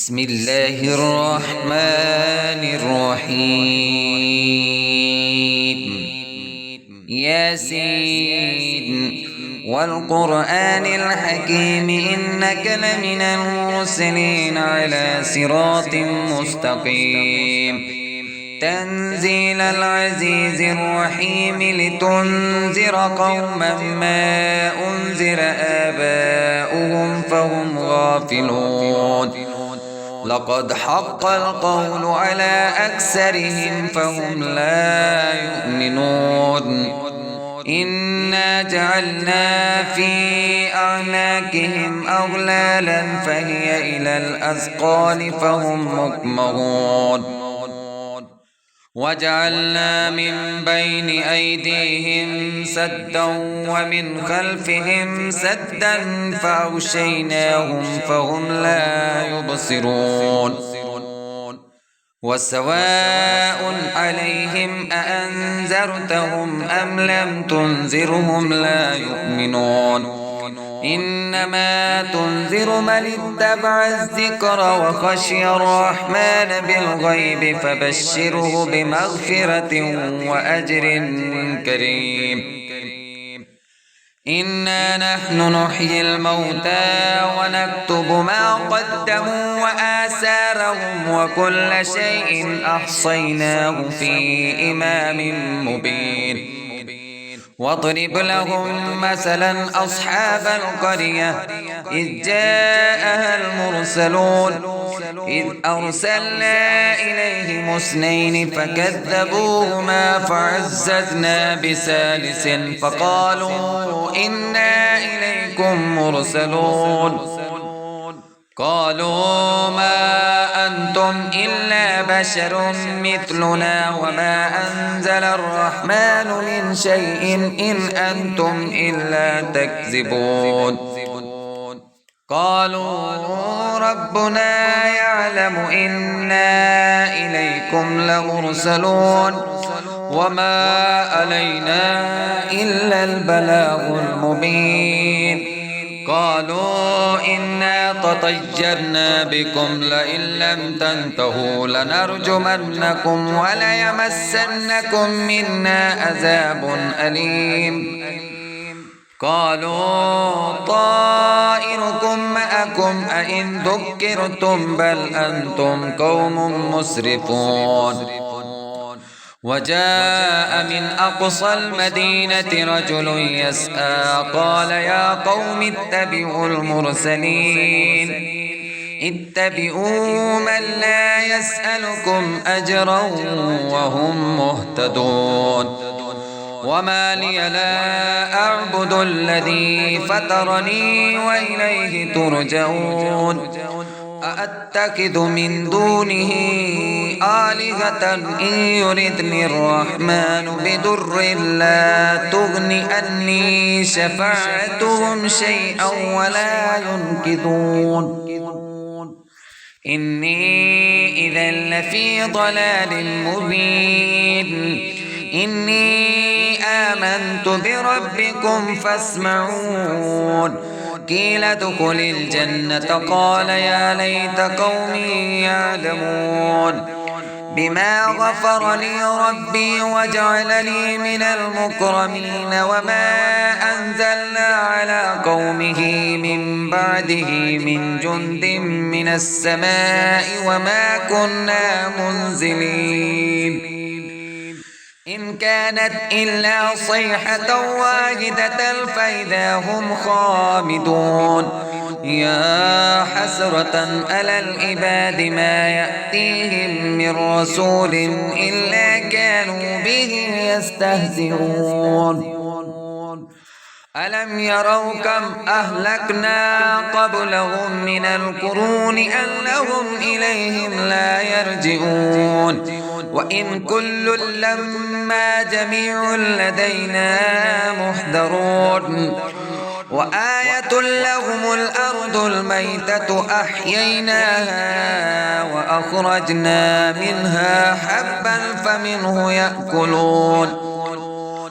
بسم الله الرحمن الرحيم. ياسين والقرآن الحكيم إنك لمن المرسلين على صراط مستقيم. تنزيل العزيز الرحيم لتنذر قوما ما أنذر آباؤهم فهم غافلون. لقد حق القول على أكثرهم فهم لا يؤمنون. إنا جعلنا في أعناقهم أغلالا فهي إلى الأذقان فهم مقمحون. وجعلنا من بين أيديهم سدا ومن خلفهم سدا فأغشيناهم فهم لا يبصرون. وسواء عليهم أأنذرتهم أم لم تنذرهم لا يؤمنون. إنما تنذر من اتبع الذكر وخشي الرحمن بالغيب فبشره بمغفرة وأجر كريم. إنا نحن نحيي الموتى ونكتب ما قدموا وآثارهم وكل شيء أحصيناه في إمام مبين. واضرب لهم مثلا أصحاب القرية إذ جاءها المرسلون إذ أرسلنا إليهم اثنين فكذبوهما فعززنا بثالث فقالوا إنا إليكم مرسلون. قالوا ما أنتم إلا بشر مثلنا وما أنزل الرحمن من شيء إن أنتم إلا تكذبون. قالوا ربنا يعلم إنا إليكم لمرسلون وما علينا إلا البلاغ المبين. قالوا إنا تطيرنا بكم لئن لم تنتهوا لنرجمنكم وليمسنكم منا عذاب أليم. قالوا طائركم معكم أئن ذكرتم بل أنتم قوم مسرفون. وجاء من أقصى المدينة رجل يسعى قال يا قوم اتبعوا المرسلين اتبعوا من لا يسألكم أجرا وهم مهتدون. وما لي لا أعبد الذي فطرني وإليه ترجعون. أأتخذ من دونه آلهة إن يردني الرحمن بضر لا تغن عني شفاعتهم شيئا ولا ينقذون. إني إذا لفي ضلال مبين. إني آمنت بربكم فاسمعون. قيل ادخل الجنة قال يا ليت قومي يعلمون بما غفر لي ربي وجعلني من المكرمين. وما أنزلنا على قومه من بعده من جند من السماء وما كنا منزلين. إن كانت إلا صيحة واحدة فإذا هم خامدون. يا حسرة على العباد ما يأتيهم من رسول إلا كانوا به يستهزئون. ألم يروا كم أهلكنا قبلهم من القرون أنهم إليهم لا يرجعون. وإن كل لما جميع لدينا محضرون. وآية لهم الأرض الميتة أحييناها وأخرجنا منها حبا فمنه يأكلون.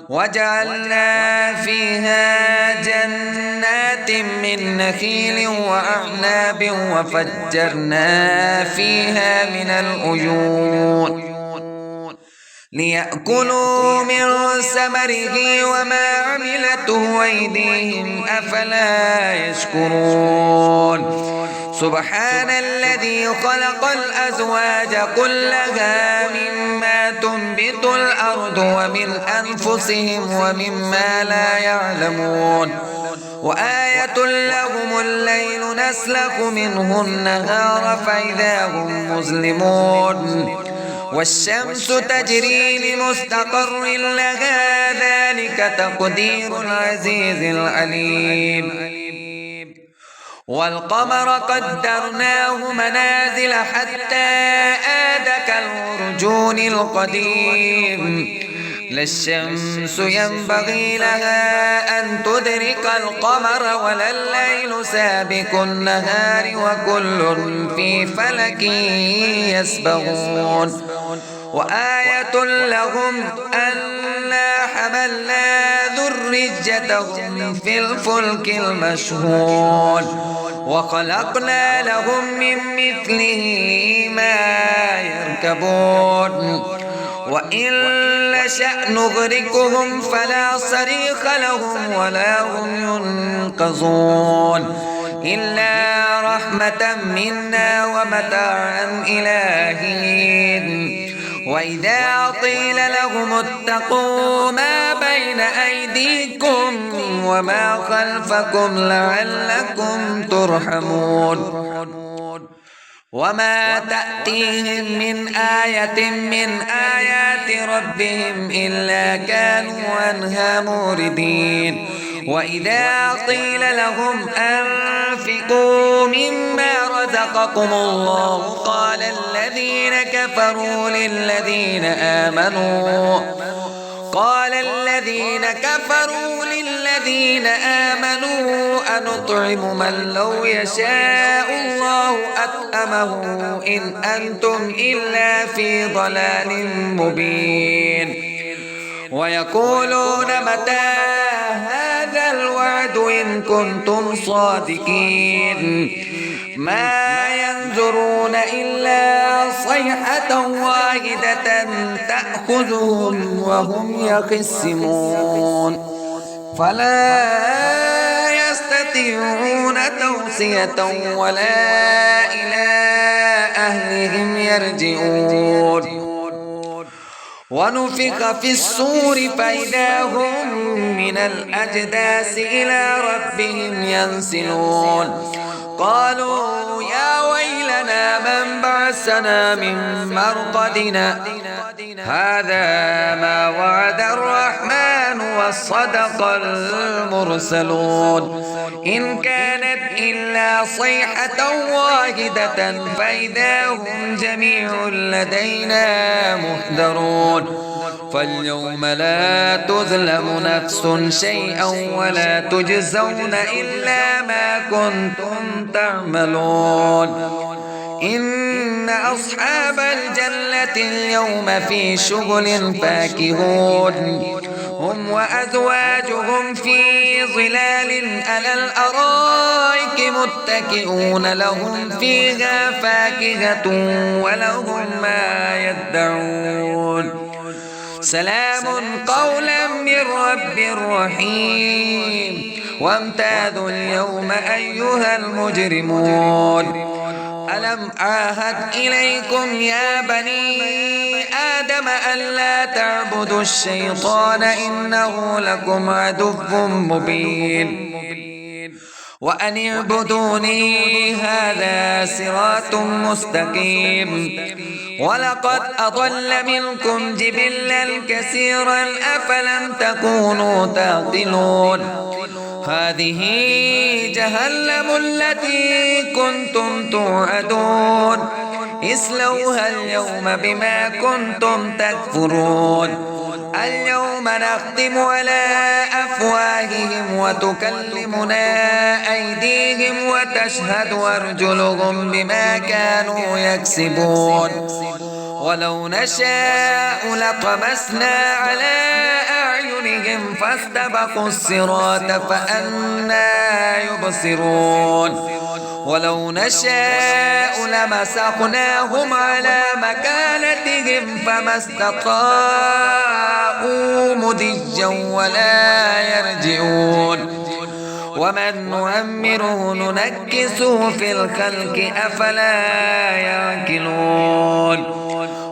وجعلنا فيها جنات من نخيل وأعناب وفجرنا فيها من العيون ليأكلوا من ثمره وما عملته أيديهم أفلا يشكرون سبحان الذي خلق الأزواج كلها مما تنبت الأرض ومن أنفسهم ومما لا يعلمون وآية لهم الليل نسلخ منه النهار فإذا هم مظلمون والشمس تجري لمستقر لها ذلك تقدير العزيز العليم والقمر قدرناه منازل حتى عاد كالعرجون القديم لا الشمس ينبغي لها أن تدرك القمر ولا الليل سابق النهار وكل في فلك يسبغون وآية لهم أنا حملنا ذريتهم في الفلك المشحون وخلقنا لهم من مثله ما يركبون وإن نشأ نغرقهم فلا صريخ لهم ولا هم ينقذون إلا رحمة منا ومتاعا إلى حين وإذا قيل لهم اتقوا ما بين أيديكم وما خلفكم لعلكم ترحمون وما تأتيهم من آية من آيات ربهم إلا كانوا عنها موردين وإذا قيل لهم أنفقوا مما رزقكم الله قال الذين كفروا للذين آمنوا أنطعم من لو يشاء الله أطعمه إن أنتم إلا في ضلال مبين ويقولون متى هذا الوعد إن كنتم صادقين ما ينظرون إلا صيحة واحدة تأخذهم وهم يخصمون فلا يستطيعون توصية ولا إلى أهلهم يرجعون ونفخ في الصور فإذا هم من الأجداث إلى ربهم ينسلون قالوا يا ويلنا من بعثنا من مرقدنا هذا ما وعد الرحمن وصدق المرسلون إن كانت إلا صيحة واحدة فإذا هم جميع لدينا محضرون فاليوم لا تظلم نفس شيئا ولا تجزون إلا ما كنتم تعملون إن أصحاب الجنة اليوم في شغل فاكهون هم وأزواجهم في ظلال على الأرائك متكئون لهم فيها فاكهة ولهم ما يدعون سلام قولا من رب رحيم وامتازوا اليوم أيها المجرمون ألم أعهد إليكم يا بني آدم ألا تعبدوا الشيطان إنه لكم عدو مبين وأن اعبدوني هذا صراط مستقيم ولقد أضل منكم جبلا كثيرا أفلم تكونوا تعقلون هذه جهنم التي كنتم توعدون اصلوها اليوم بما كنتم تكفرون اليوم نختم على أفواههم وتكلمنا أيديهم وتشهد أرجلهم بما كانوا يكسبون ولو نشاء لطمسنا على أعينهم بهم فاستبقوا الصراط فأنى يبصرون ولو نشاء لمسخناهم على مكانتهم فما استطاعوا مضجا ولا يرجعون ومن نؤمره ننكسه في الخلق أفلا يعقلون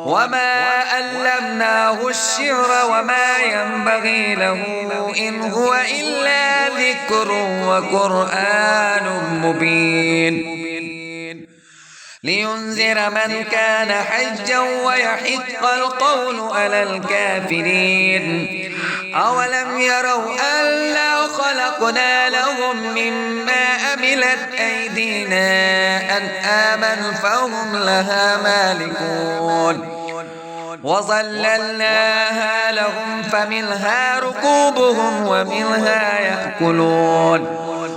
وما علمناه الشعر وما ينبغي له إن هو إلا ذكر وقرآن مبين لينذر من كان حجا ويحق القول على الكافرين أولم يروا ألا خلقنا لهم مما عملت أيدينا أنعاما فهم لها مالكون وظللناها لهم فمنها ركوبهم ومنها يأكلون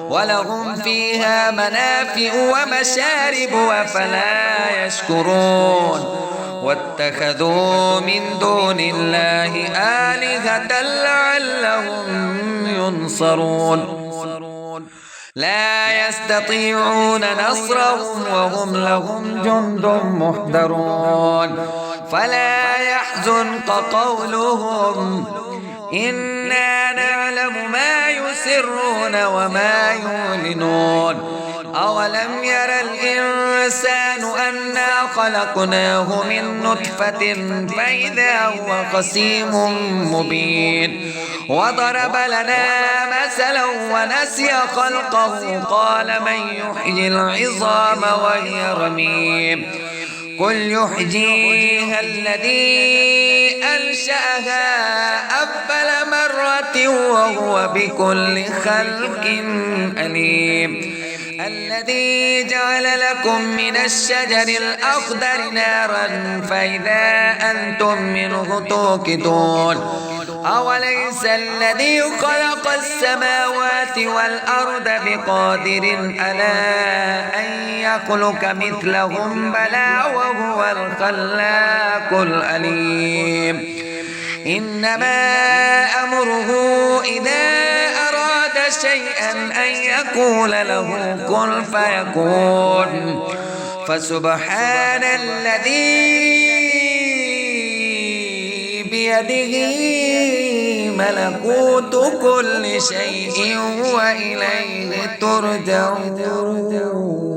ولهم فيها منافع ومشارب وفلا يشكرون واتخذوا من دون الله آلهة لعلهم ينصرون لا يستطيعون نصرهم وهم لهم جند محضرون فلا يحزنك قولهم إنا نعلم ما يسرون وما يعلنون أولم ير الإنسان أنا خلقناه من نطفة فإذا هو خصيم مبين وضرب لنا مثلا ونسي خلقه قال من يحيي العظام وهي رميم قل يحييها الذي أنشأها أول مرة وهو بكل خلق عليم الذي جعل لكم من الشجر الأخضر نارا فإذا أنتم منه توقدون أوليس الذي خلق السماوات والأرض بقادر على أن يخلق مثلهم بلى وهو الخلاق العليم إنما أمره إذا أراد شيئا أن يقول له كن فيكون فسبحان الذي بيده ملكوت كل شيء وإليه ترجعون